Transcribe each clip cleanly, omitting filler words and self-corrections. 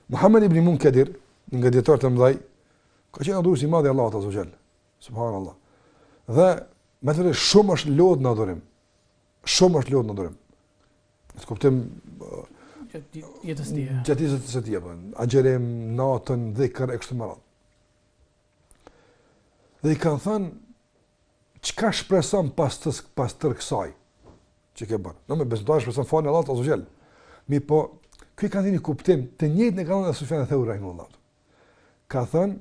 Muhammed ibn Munkadir, nga dietar të mëdhej, ka qenë adhurues i madh i Allahut azza wa jall. Subhanallah. Dhe me të vërtetë shumë është lodh në adhurim. Shumë është lodh në adhurim. Të kuptojmë jetës tij. Jetës së tij, agjerim, natën, dhikr e kështu me radhë. Dhe i kanë thënë, çka shpreson pas tërë kësaj që ke bërë? Në me besimtar shpreson falën e Allahut azza wa jall. Mi po, ky kanë dhënë kuptim të njëjtën e kanë dhënë Sufjan al-Thauri rahimahullah. Ka thënë,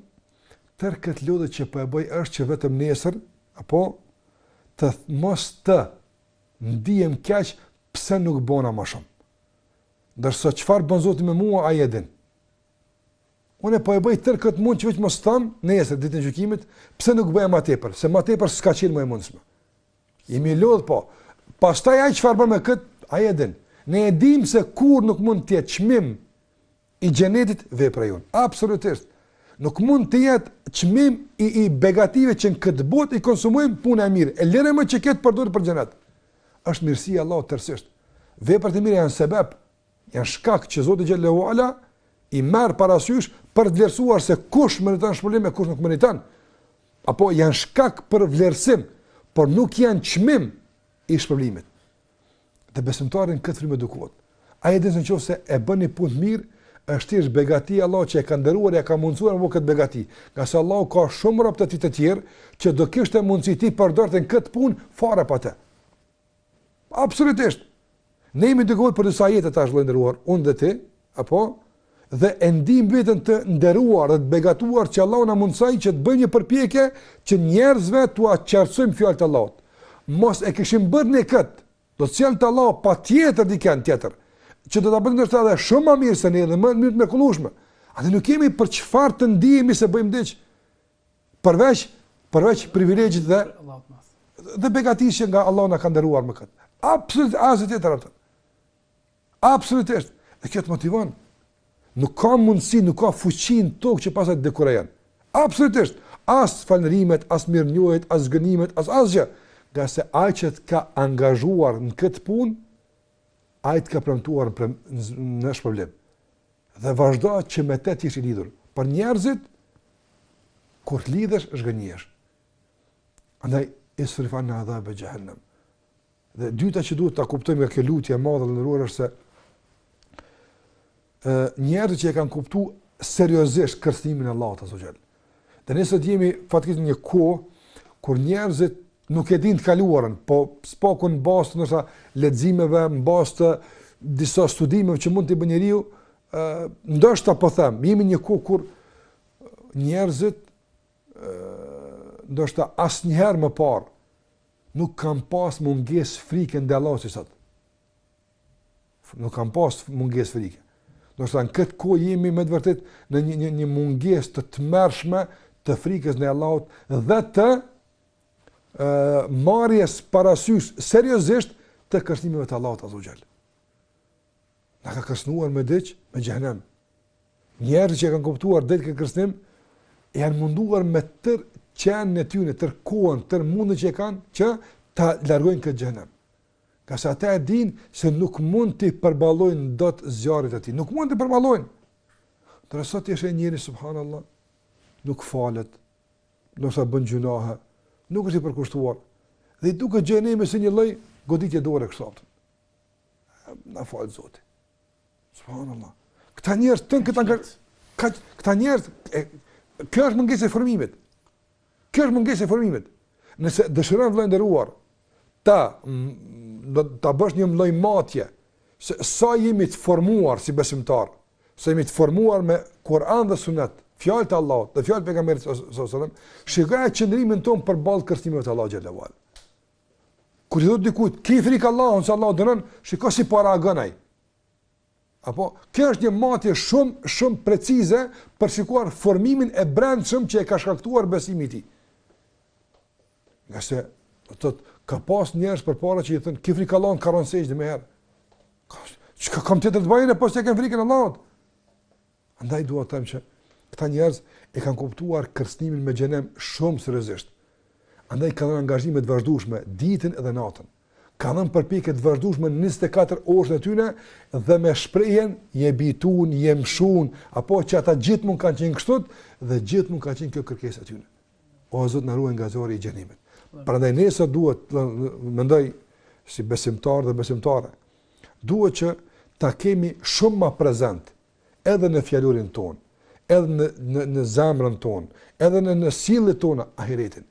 tërë këtë lodhje që po e bëj është që vetëm nesër apo të mos të ndihem keq pse nuk bëna më shumë. Ndërsa çfarë bën Zoti me mua ai e din. Unë po e bëj tërë këtë mund që vetë mos tham nesër ditën e gjykimit, pse nuk bëja më tepër, se më tepër s'ka qenë më e mundshme. Jemi lodh po. Pastaj ai çfarë bën me kët, ai e din. Ne e dim se kur nuk mund të jetë çmim i xhenetit vepra jon. Absolutisht. Nuk mund të jetë çmim i begative që në këtë botë i konsumojmë punë e mirë. E lëre më që këtë përdor për xhenet. Është mirësia e Allahut tërësisht. Veprat e mira janë sebeb, janë shkak që Zoti xhallahu ala i merr parasysh për të vlerësuar se kush meriton shpëlim e kush nuk meriton. Apo janë shkak për vlerësim, por nuk janë çmim i shpëlimit. Dhe besimtarin këtë frymë edukohet. Ai edhe nëse e bën një punë mirë, është thjesht begati Allah që e ka nderuar, ja ka mundsuar me këtë begati. Nga se Allahu ka shumë rob të tjerë që do kishte mundësi ti përdorten këtë punë fare pa të. Absolutisht. Ne jemi edukuar për disa jetë tash vëllëndëruar, unë dhe ti, apo dhe e ndim veten të nderuar dhe të begatuar që Allahu na mundsoi që të bëjmë një përpjekje që njerëzve t'ua qartësojmë fjalët e Allahut. Mos e kishim bërë ne kët, do të sjellë Allahu patjetër dikën tjetër, që do ta bëjmë ndoshta edhe shumë më mirë se ne dhe më mirë me kullueshme. Atë nuk kemi për çfarë të ndihemi se bëjmë diç. Përveç privilegjit dhe begatisë nga Allahu na ka nderuar me kët. Absolutisht asgjë tjetër atë. Absolutisht. Dhe kjo të motivon. Nuk ka mundësi, nuk ka fuqi në tokë që pasaj të dekorajan. Absolutisht. As falënderimet, as mirënjohjet, as zgënimet, as asgjë. Nga se ai që të ka angazhuar në këtë punë, ai të ka premtuar në shpërblim. Dhe vazhdo që me të ish i lidhur. Për njerëzit, kur të lidhesh, zgënjesh. Andaj, isrifan në adhabe jahannam. Dhe dyta që duhet ta kuptojmë nga kjo lutje e madhe e ndëruar është se njerëzit që e kanë kuptuar seriozisht kërcënimin e Allahut azza xal. Dhe ne sot jemi fatikisht në një kohë kur njerëzit nuk e dinë të kaluarën, po spokun bazë ndoshta leximeve, bazë disa studimeve që mund të bëjë njeriu, ndoshta po them, jemi në një kohë kur njerëzit ndoshta asnjëherë më parë nuk kanë pas mungesë frike ndaj Allahut si sot. Nuk kanë pas mungesë frike. Ndoshta në këtë kohë jemi me të vërtet në një mungesë të tmerrshme të frikës ndaj Allahut dhe të marrjes parasysh seriozisht të kërcënimeve të Allahut azza xal. Na ka kërcënuar me diç, me xhenem. Njerëzit që kanë kuptuar drejt këtë kërcënim janë munduar me tërë qenë në tyre, tërë kohën, tërë mundën që e kanë që ta largojnë këtë xhenem. Ka sa ata e dinë se nuk mund të përballojnë dot zjarrit e tij. Nuk mund të përballojnë. Por sot është njëri subhanallahu, nuk falet, ndoshta bën gjunahe, nuk është i përkushtuar. Dhe i duket xhenemi si një lloj goditje dorë kështu. Na fal Zoti. Subhanallahu. Këta njerëz këta njerëz kjo është mungesë e formimit. Kjo është mungesë e formimit. Nëse dëshiron vëllai nderuar ta bësh një lloj matje se sa jemi të formuar si besimtar, sa jemi të formuar me Kur'an dhe Sunet, fjalët e Allahut dhe fjalët e pejgamberit sallallahu alajhi wasallam, shikoj qëndrimin ton përballë kërcënimeve të Allahut xhallahu ala. Kur i thot dikujt, "Ki frikë Allahun, se Allah dënon", shikoj si para agon ai. Apo kjo është një matje shumë precize për shikuar formimin e brendshëm që e ka shkaktuar besimi i tij. Nga se ka pas njerëz përpara që i thënë, "Ki frikë Allahun, ka rënë sejdë më herë." Çka kam tjetër të bëjnë pas se kanë frikën Allahut? Andaj dua të them që këta njerëz e kanë kuptuar kërcënimin me xhenem shumë seriozisht. Andaj kanë angazhime të vazhdueshme ditën edhe natën. ka dhënë përpjekje të vazhdueshme në 24 orë e tyre dhe me shprehjen je bitun, je mshun, apo që ata gjithmonë kanë qenë kështu dhe gjithmonë ka qenë kjo kërkesa e tyre. O Zot na ruaj nga zori i xhenimit. Prandaj ne sot duhet mendoj si besimtar dhe besimtare, duhet që ta kemi shumë më prezant edhe në fjalurin ton, edhe në zemrën ton, edhe në sjelljet tona ahiretin.